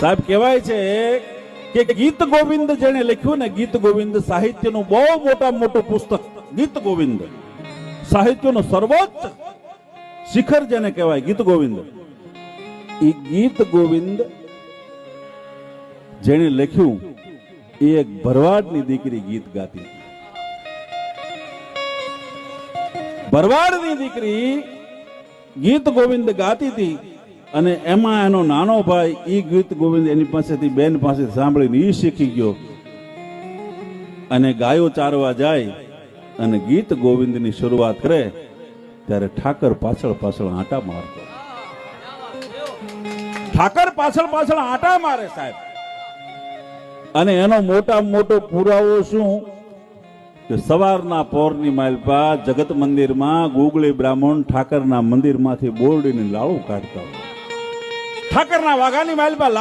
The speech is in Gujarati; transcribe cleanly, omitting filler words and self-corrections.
સાહેબ કહેવાય છે કે ગીત ગોવિંદ જેને લખ્યું ને, ગીત ગોવિંદ સાહિત્યનું બહુ મોટામાં મોટું પુસ્તક ગીત ગોવિંદ, સાહિત્યનું સર્વોચ્ચ શિખર જેને કહેવાય ગીત ગોવિંદ. એ ગીત ગોવિંદ જેને લખ્યું એ એક ભરવાડની દીકરી ગીત ગાતી. ભરવાડની દીકરી ગીત ગોવિંદ ગાતી હતી અને એમાં એનો નાનો ભાઈ એ ગીત ગોવિંદ એની પાસેથી બેન પાસેથી સાંભળીને એ શીખી ગયો અને ગાયો ચારવા જાય અને ગીત ગોવિંદની શરૂઆત કરે ત્યારે ઠાકર પાછળ પાછળ આંટા મારતો. ઠાકર પાછળ પાછળ આંટા મારે સાહેબ. અને એનો મોટામાં મોટો પુરાવો શું કે સવારના પોરની માલપા જગત મંદિરમાં ગુગળી બ્રાહ્મણ ઠાકરના મંદિરમાંથી બોરડીને લાડુ કાઢતા હોય. ઠાકરના વાઘાની માલપા